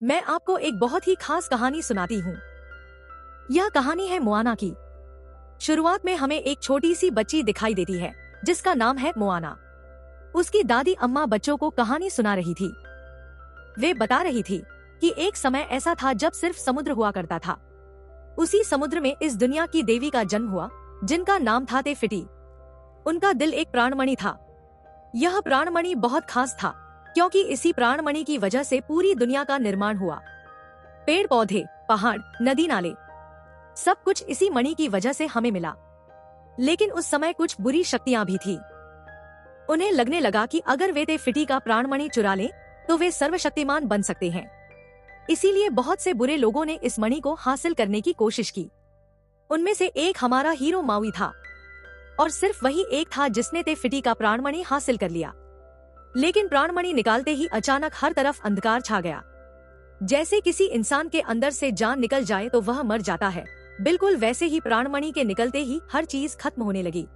मैं आपको एक बहुत ही खास कहानी सुनाती हूँ। यह कहानी है मोआना की। शुरुआत में हमें एक छोटी सी बच्ची दिखाई देती है जिसका नाम है मोआना। उसकी दादी अम्मा बच्चों को कहानी सुना रही थी। वे बता रही थी कि एक समय ऐसा था जब सिर्फ समुद्र हुआ करता था। उसी समुद्र में इस दुनिया की देवी का जन्म हुआ जिनका नाम था तेफिटी। उनका दिल एक प्राणमणि था। यह प्राणमणि बहुत खास था क्योंकि इसी प्राणमणि की वजह से पूरी दुनिया का निर्माण हुआ। पेड़ पौधे, पहाड़, नदी नाले, सब कुछ इसी मणि की वजह से हमें मिला। लेकिन उस समय कुछ बुरी शक्तियां भी थी। उन्हें लगने लगा कि अगर वे तेफिटी का प्राणमणि चुरा लें तो वे सर्वशक्तिमान बन सकते हैं। इसीलिए बहुत से बुरे लोगों ने इस मणि को हासिल करने की कोशिश की। उनमें से एक हमारा हीरो माउई था और सिर्फ वही एक था जिसने तेफिटी का प्राणमणि हासिल कर लिया। लेकिन प्राणमणि निकालते ही अचानक हर तरफ अंधकार छा गया। जैसे किसी इंसान के अंदर से जान निकल जाए तो वह मर जाता है, बिल्कुल वैसे ही प्राणमणि के निकलते ही हर चीज खत्म होने लगी।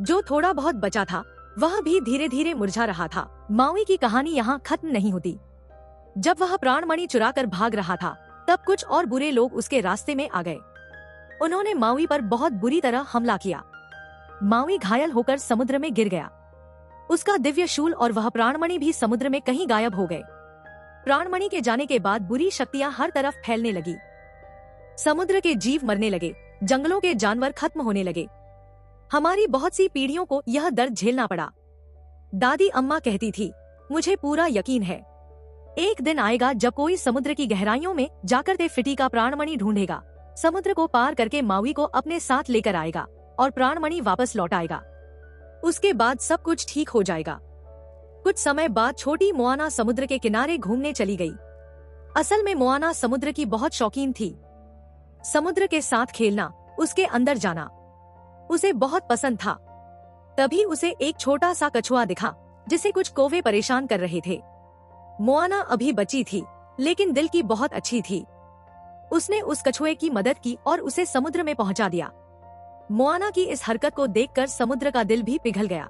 जो थोड़ा बहुत बचा था वह भी धीरे धीरे मुरझा रहा था। माउई की कहानी यहाँ खत्म नहीं होती। जब वह प्राणमणि चुराकर भाग रहा था तब कुछ और बुरे लोग उसके रास्ते में आ गए। उन्होंने माउई पर बहुत बुरी तरह हमला किया। माउई घायल होकर समुद्र में गिर गया। उसका दिव्य शूल और वह प्राणमणि भी समुद्र में कहीं गायब हो गए। प्राणमणि के जाने के बाद बुरी शक्तियां हर तरफ फैलने लगी। समुद्र के जीव मरने लगे, जंगलों के जानवर खत्म होने लगे। हमारी बहुत सी पीढ़ियों को यह दर्द झेलना पड़ा। दादी अम्मा कहती थी, मुझे पूरा यकीन है एक दिन आएगा जब कोई समुद्र की गहराइयों में जाकर तेफिटी का प्राणमणि ढूंढेगा, समुद्र को पार करके माउई को अपने साथ लेकर आएगा और प्राणमणि वापस लौट आएगा। उसके बाद सब कुछ ठीक हो जाएगा। कुछ समय बाद छोटी मोआना समुद्र के किनारे घूमने चली गई। असल में मोआना समुद्र की बहुत शौकीन थी। समुद्र के साथ खेलना, उसके अंदर जाना उसे बहुत पसंद था। तभी उसे एक छोटा सा कछुआ दिखा जिसे कुछ कौवे परेशान कर रहे थे। मोआना अभी बची थी लेकिन दिल की बहुत अच्छी थी। उसने उस कछुए की मदद की और उसे समुद्र में पहुंचा दिया। मोआना की इस हरकत को देखकर समुद्र का दिल भी पिघल गया।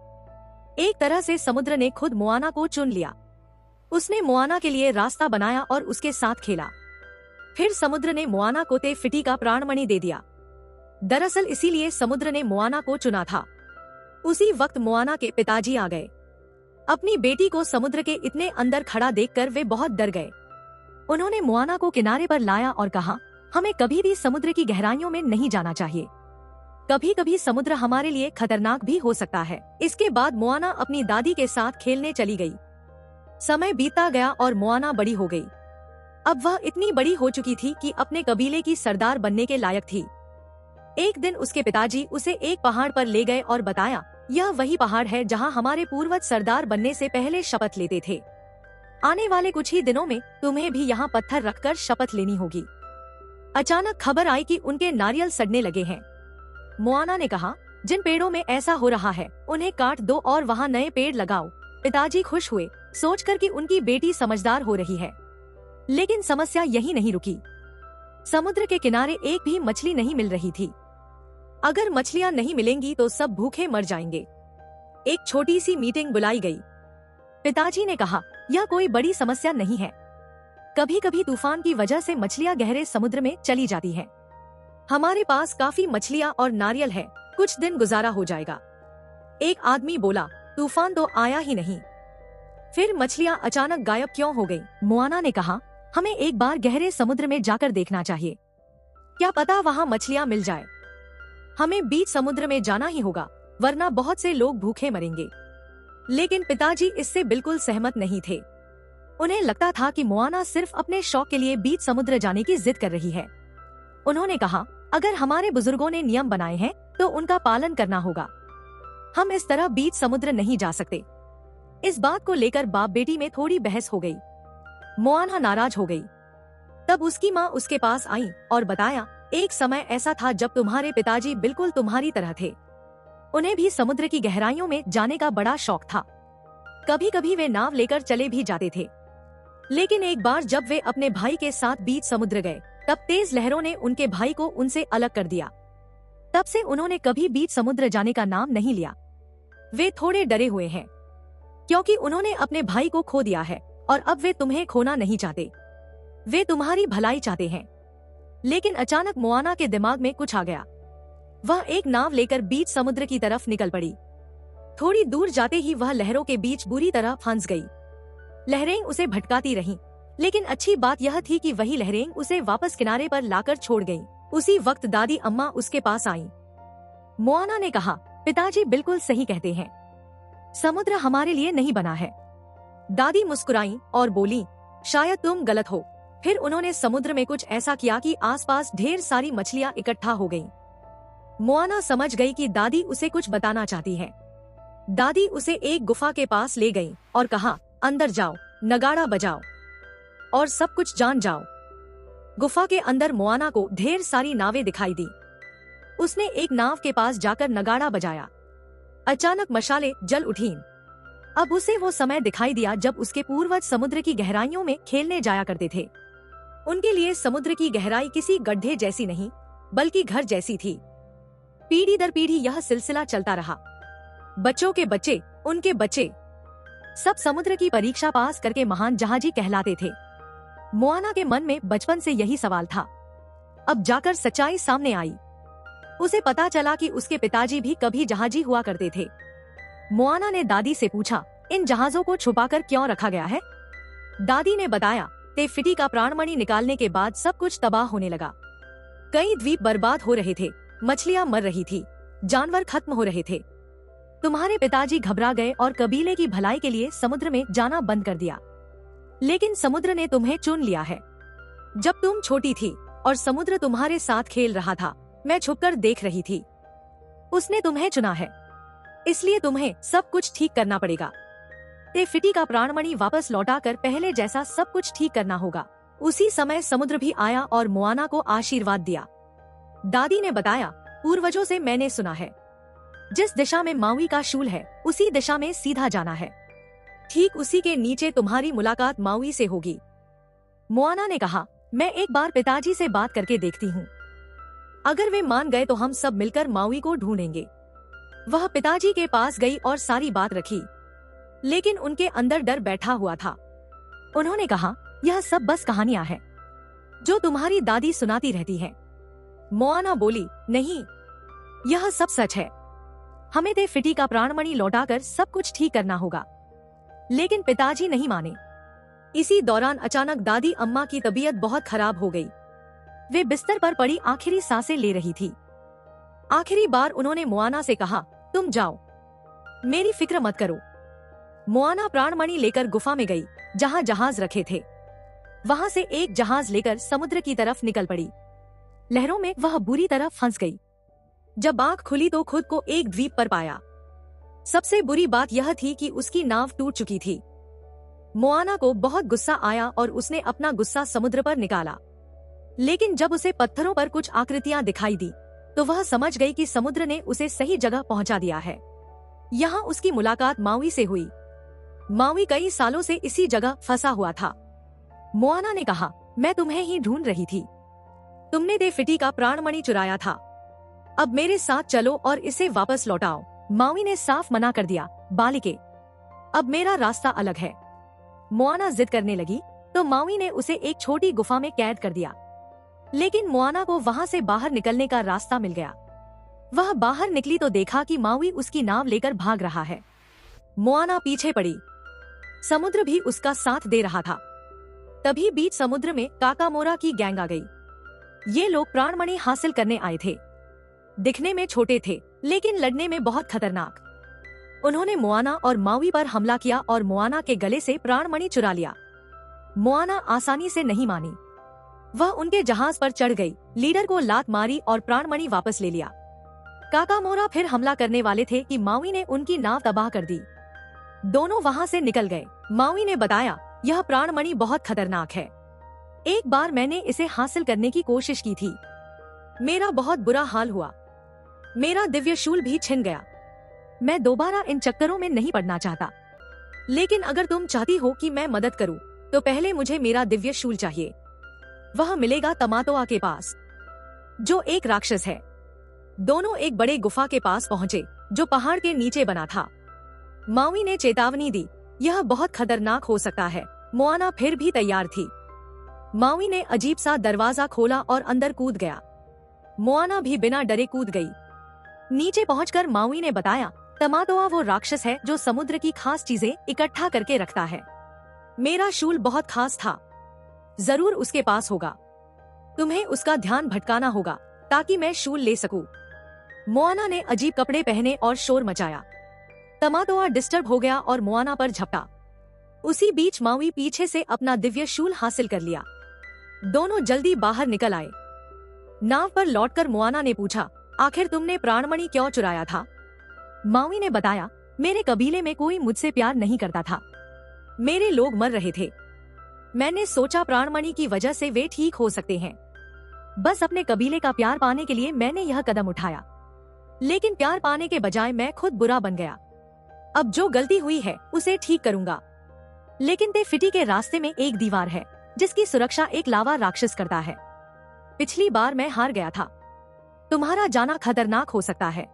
एक तरह से समुद्र ने खुद मोआना को चुन लिया। उसने मोआना के लिए रास्ता बनाया और उसके साथ खेला। फिर समुद्र ने मोआना को तेफिटी का प्राणमणि दे दिया। दरअसल इसीलिए समुद्र ने मोआना को चुना था। उसी वक्त मोआना के पिताजी आ गए। अपनी बेटी को समुद्र के इतने अंदर खड़ा देखकर वे बहुत डर गए। उन्होंने मोआना को किनारे पर लाया और कहा, हमें कभी भी समुद्र की गहराइयों में नहीं जाना चाहिए। कभी कभी समुद्र हमारे लिए खतरनाक भी हो सकता है। इसके बाद मोआना अपनी दादी के साथ खेलने चली गई। समय बीतता गया और मोआना बड़ी हो गई। अब वह इतनी बड़ी हो चुकी थी कि अपने कबीले की सरदार बनने के लायक थी। एक दिन उसके पिताजी उसे एक पहाड़ पर ले गए और बताया, यह वही पहाड़ है जहां हमारे पूर्वज सरदार बनने से पहले शपथ लेते थे। आने वाले कुछ ही दिनों में तुम्हें भी यहाँ पत्थर रखकर शपथ लेनी होगी। अचानक खबर आई कि उनके नारियल सड़ने लगे हैं। मोआना ने कहा, जिन पेड़ों में ऐसा हो रहा है उन्हें काट दो और वहाँ नए पेड़ लगाओ। पिताजी खुश हुए सोचकर कि उनकी बेटी समझदार हो रही है। लेकिन समस्या यही नहीं रुकी। समुद्र के किनारे एक भी मछली नहीं मिल रही थी। अगर मछलियाँ नहीं मिलेंगी तो सब भूखे मर जाएंगे। एक छोटी सी मीटिंग बुलाई गई। पिताजी ने कहा, यह कोई बड़ी समस्या नहीं है। कभी कभी तूफान की वजह से मछलियाँ गहरे समुद्र में चली जाती हैं। हमारे पास काफी मछलियाँ और नारियल है, कुछ दिन गुजारा हो जाएगा। एक आदमी बोला, तूफान तो आया ही नहीं, फिर मछलियाँ अचानक गायब क्यों हो गई? मोआना ने कहा, हमें एक बार गहरे समुद्र में जाकर देखना चाहिए। क्या पता वहाँ मछलियाँ मिल जाए। हमें बीच समुद्र में जाना ही होगा, वरना बहुत से लोग भूखे मरेंगे। लेकिन पिताजी इससे बिल्कुल सहमत नहीं थे। उन्हें लगता था कि मोआना सिर्फ अपने शौक के लिए बीच समुद्र जाने की जिद कर रही है। उन्होंने कहा, अगर हमारे बुजुर्गों ने नियम बनाए हैं तो उनका पालन करना होगा। हम इस तरह बीच समुद्र नहीं जा सकते। इस बात को लेकर बाप बेटी में थोड़ी बहस हो गई। मोआना नाराज हो गई। तब उसकी माँ उसके पास आई और बताया, एक समय ऐसा था जब तुम्हारे पिताजी बिल्कुल तुम्हारी तरह थे। उन्हें भी समुद्र की गहराइयों में जाने का बड़ा शौक था। कभी कभी वे नाव लेकर चले भी जाते थे। लेकिन एक बार जब वे अपने भाई के साथ बीच समुद्र गए तब तेज लहरों ने उनके भाई को उनसे अलग कर दिया। तब से उन्होंने कभी बीच समुद्र जाने का नाम नहीं लिया। वे थोड़े डरे हुए हैं क्योंकि उन्होंने अपने भाई को खो दिया है और अब वे तुम्हें खोना नहीं चाहते। वे तुम्हारी भलाई चाहते हैं। लेकिन अचानक मोआना के दिमाग में कुछ आ गया। वह एक नाव लेकर बीच समुद्र की तरफ निकल पड़ी। थोड़ी दूर जाते ही वह लहरों के बीच बुरी तरह फंस गई। लहरें उसे भटकाती रहीं, लेकिन अच्छी बात यह थी कि वही लहरें उसे वापस किनारे पर लाकर छोड़ गईं। उसी वक्त दादी अम्मा उसके पास आईं। मोआना ने कहा, पिताजी बिल्कुल सही कहते हैं, समुद्र हमारे लिए नहीं बना है। दादी मुस्कुराईं और बोली, शायद तुम गलत हो। फिर उन्होंने समुद्र में कुछ ऐसा किया कि आसपास ढेर सारी मछलियां इकट्ठा हो गईं। मोआना समझ गई कि दादी उसे कुछ बताना चाहती है। दादी उसे एक गुफा के पास ले गई और कहा, अंदर जाओ, नगाड़ा बजाओ और सब कुछ जान जाओ। गुफा के अंदर मोआना को ढेर सारी नावें दिखाई दी। उसने एक नाव के पास जाकर नगाड़ा बजाया। अचानक मशालें जल उठीं। अब उसे वो समय दिखाई दिया जब उसके पूर्वज समुद्र की गहराइयों में खेलने जाया करते थे। उनके लिए समुद्र की गहराई किसी गड्ढे जैसी नहीं, बल्कि घर जैसी थी। पीढ़ी दर पीढ़ी यह सिलसिला चलता रहा। बच्चों के बच्चे, उनके बच्चे, सब समुद्र की परीक्षा पास करके महान जहाजी कहलाते थे। मोआना के मन में बचपन से यही सवाल था। अब जाकर सच्चाई सामने आई। उसे पता चला कि उसके पिताजी भी कभी जहाजी हुआ करते थे। मोआना ने दादी से पूछा, इन जहाजों को छुपाकर क्यों रखा गया है? दादी ने बताया, ते फिटी का प्राणमणि निकालने के बाद सब कुछ तबाह होने लगा। कई द्वीप बर्बाद हो रहे थे, मछलियां मर रही थी, जानवर खत्म हो रहे थे। तुम्हारे पिताजी घबरा गए और कबीले की भलाई के लिए समुद्र में जाना बंद कर दिया। लेकिन समुद्र ने तुम्हें चुन लिया है। जब तुम छोटी थी और समुद्र तुम्हारे साथ खेल रहा था, मैं छुपकर देख रही थी। उसने तुम्हें चुना है, इसलिए तुम्हें सब कुछ ठीक करना पड़ेगा। ते फिटी का प्राणमणि वापस लौटाकर पहले जैसा सब कुछ ठीक करना होगा। उसी समय समुद्र भी आया और मोआना को आशीर्वाद दिया। दादी ने बताया, पूर्वजों से मैंने सुना है, जिस दिशा में माउई का शूल है, उसी दिशा में सीधा जाना है। ठीक उसी के नीचे तुम्हारी मुलाकात माउई से होगी। मोआना ने कहा, मैं एक बार पिताजी से बात करके देखती हूँ। अगर वे मान गए तो हम सब मिलकर माउई को ढूंढेंगे। वह पिताजी के पास गई और सारी बात रखी, लेकिन उनके अंदर डर बैठा हुआ था। उन्होंने कहा, यह सब बस कहानियां हैं, जो तुम्हारी दादी सुनाती रहती है। मोआना बोली, नहीं, यह सब सच है। हमें ते फिटी का प्राणमणि लौटाकर सब कुछ ठीक करना होगा। लेकिन पिताजी नहीं माने। इसी दौरान अचानक दादी अम्मा की तबीयत बहुत खराब हो गई। वे बिस्तर पर पड़ी आखिरी सांसें ले रही थी। आखिरी बार उन्होंने मोआना से कहा, तुम जाओ, मेरी फिक्र मत करो। मोआना प्राणमणि लेकर गुफा में गई, जहाँ जहाज रखे थे। वहाँ से एक जहाज लेकर समुद्र की तरफ निकल पड़ी। लहरों में वह बुरी तरह फंस गई। जब आँख खुली तो खुद को एक द्वीप पर पाया। सबसे बुरी बात यह थी कि उसकी नाव टूट चुकी थी। मोआना को बहुत गुस्सा आया और उसने अपना गुस्सा समुद्र पर निकाला। लेकिन जब उसे पत्थरों पर कुछ आकृतियां दिखाई दी, तो वह समझ गई कि समुद्र ने उसे सही जगह पहुंचा दिया है। यहाँ उसकी मुलाकात माउई से हुई। माउई कई सालों से इसी जगह फंसा हुआ था। मोआना ने कहा, मैं तुम्हें ही ढूंढ रही थी। तुमने ते फिटी का प्राणमणि चुराया था। अब मेरे साथ चलो और इसे वापस लौटाओ। माउई ने साफ मना कर दिया, बालिके, अब मेरा रास्ता अलग है। मोआना जिद करने लगी तो माउई ने उसे एक छोटी गुफा में कैद कर दिया। लेकिन मोआना को वहाँ से बाहर निकलने का रास्ता मिल गया। वह बाहर निकली तो देखा कि माउई उसकी नाव लेकर भाग रहा है। मोआना पीछे पड़ी। समुद्र भी उसका साथ दे रहा था। तभी बीच समुद्र में काकामोरा की गैंग आ गई। ये लोग प्राणमणि हासिल करने आए थे। दिखने में छोटे थे, लेकिन लड़ने में बहुत खतरनाक। उन्होंने मोआना और माउई पर हमला किया और मोआना के गले से प्राणमणि चुरा लिया। मोआना आसानी से नहीं मानी। वह उनके जहाज पर चढ़ गई, लीडर को लात मारी और प्राणमणि वापस ले लिया। काकामोरा फिर हमला करने वाले थे कि माउई ने उनकी नाव तबाह कर दी। दोनों वहाँ से निकल गए। माउई ने बताया, यह प्राणमणि बहुत खतरनाक है। एक बार मैंने इसे हासिल करने की कोशिश की थी। मेरा बहुत बुरा हाल हुआ। मेरा दिव्य शूल भी छिन गया। मैं दोबारा इन चक्करों में नहीं पड़ना चाहता। लेकिन अगर तुम चाहती हो कि मैं मदद करूं, तो पहले मुझे मेरा दिव्य शूल चाहिए। वह मिलेगा तमातोआ के पास, जो एक राक्षस है। दोनों एक बड़े गुफा के पास पहुँचे, जो पहाड़ के नीचे बना था। माउई ने चेतावनी दी, यह बहुत खतरनाक हो सकता है। मोआना फिर भी तैयार थी। मावी ने अजीब सा दरवाजा खोला और अंदर कूद गया। मोआना भी बिना डरे कूद गई। नीचे पहुंचकर मावी ने बताया, तमातोआ वो राक्षस है जो समुद्र की खास चीजें इकट्ठा करके रखता है। मेरा शूल बहुत खास था, जरूर उसके पास होगा। तुम्हें उसका ध्यान भटकाना होगा ताकि मैं शूल ले सकूं। मोआना ने अजीब कपड़े पहने और शोर मचाया। तमातोआ डिस्टर्ब हो गया और मोआना पर झपटा। उसी बीच मावी पीछे से अपना दिव्य शूल हासिल कर लिया। दोनों जल्दी बाहर निकल आए। नाव पर लौटकर मोआना ने पूछा, आखिर तुमने प्राणमणि क्यों चुराया था? मावी ने बताया, मेरे कबीले में कोई मुझसे प्यार नहीं करता था। मेरे लोग मर रहे थे। मैंने सोचा प्राणमणि की वजह से वे ठीक हो सकते हैं। बस अपने कबीले का प्यार पाने के लिए मैंने यह कदम उठाया। लेकिन प्यार पाने के बजाय मैं खुद बुरा बन गया। अब जो गलती हुई है उसे ठीक करूंगा। लेकिन ते फिटी के रास्ते में एक दीवार है जिसकी सुरक्षा एक लावा राक्षस करता है। पिछली बार मैं हार गया था। तुम्हारा जाना खतरनाक हो सकता है,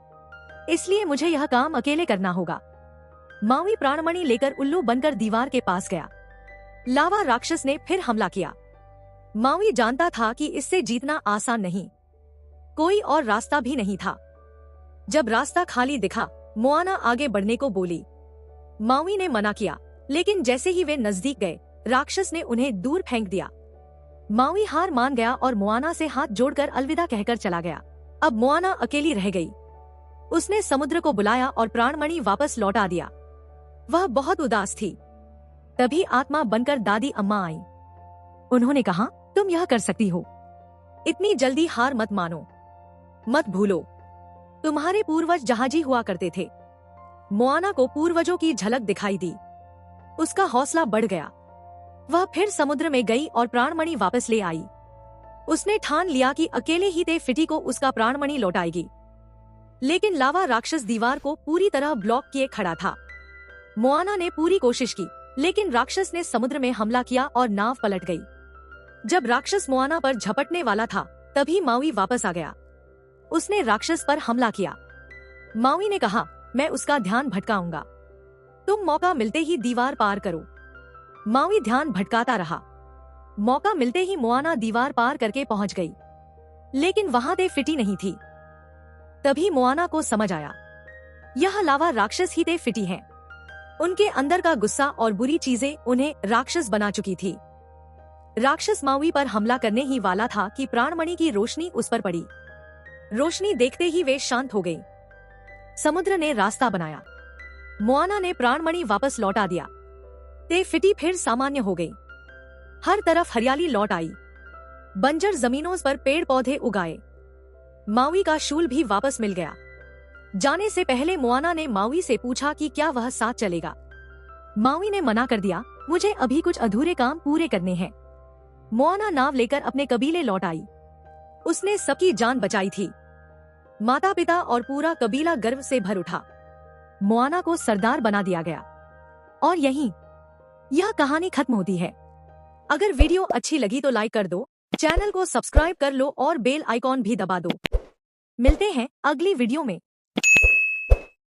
इसलिए मुझे यह काम अकेले करना होगा। मावी प्राणमणि लेकर उल्लू बनकर दीवार के पास गया। लावा राक्षस ने फिर हमला किया। मावी जानता था कि इससे जीतना आसान नहीं। कोई और रास्ता भी नहीं था। जब रास्ता खाली दिखा, मोआना आगे बढ़ने को बोली। मावी ने मना किया, लेकिन जैसे ही वे नजदीक गए, राक्षस ने उन्हें दूर फेंक दिया। मावी हार मान गया और मोआना से हाथ जोड़कर अलविदा कहकर चला गया। अब मोआना अकेली रह गई। उसने समुद्र को बुलाया और प्राणमणि वापस लौटा दिया। वह बहुत उदास थी। तभी आत्मा बनकर दादी अम्मा आई। उन्होंने कहा, तुम यह कर सकती हो। इतनी जल्दी हार मत मानो, मत भूलो, तुम्हारे पूर्वज जहाजी हुआ करते थे। मोआना को पूर्वजों की झलक दिखाई दी। उसका हौसला बढ़ गया। वह फिर समुद्र में गई और प्राणमणि वापस ले आई। उसने ठान लिया कि अकेले ही ते फिटी को उसका प्राणमणि लौटाएगी। लेकिन लावा राक्षस दीवार को पूरी तरह ब्लॉक किए खड़ा था। मोआना ने पूरी कोशिश की, लेकिन राक्षस ने समुद्र में हमला किया और नाव पलट गई। जब राक्षस मोआना पर झपटने वाला था, तभी मावी वापस आ गया। उसने राक्षस पर हमला किया। मावी ने कहा, मैं उसका ध्यान भटकाऊंगा। तुम मौका मिलते ही दीवार पार करो। मावी ध्यान भटकाता रहा। मौका मिलते ही मोआना दीवार पार करके पहुंच गई, लेकिन वहां ते फिटी नहीं थी। तभी मोआना को समझ आया, यह लावा राक्षस ही ते फिटी हैं। उनके अंदर का गुस्सा और बुरी चीजें उन्हें राक्षस बना चुकी थी। राक्षस मावी पर हमला करने ही वाला था कि प्राणमणि की रोशनी उस पर पड़ी। रोशनी देखते ही वे शांत हो गई। समुद्र ने रास्ता बनाया। मोआना ने प्राणमणि वापस लौटा दिया। ते फिटी फिर सामान्य हो गई। हर तरफ हरियाली लौट आई। बंजर जमीनों पर पेड़ पौधे उगाए। मावी का शूल भी वापस मिल गया। जाने से पहले मोआना ने मावी से पूछा कि क्या वह साथ चलेगा। मावी ने मना कर दिया, मुझे अभी कुछ अधूरे काम पूरे करने हैं। मोआना नाव लेकर अपने कबीले लौट आई। उसने सबकी जान बचाई थी। माता पिता और पूरा कबीला गर्व से भर उठा। मोआना को सरदार बना दिया गया। और यहीं यह कहानी खत्म होती है। अगर वीडियो अच्छी लगी तो लाइक कर दो, चैनल को सब्सक्राइब कर लो और बेल आइकॉन भी दबा दो। मिलते हैं अगली वीडियो में।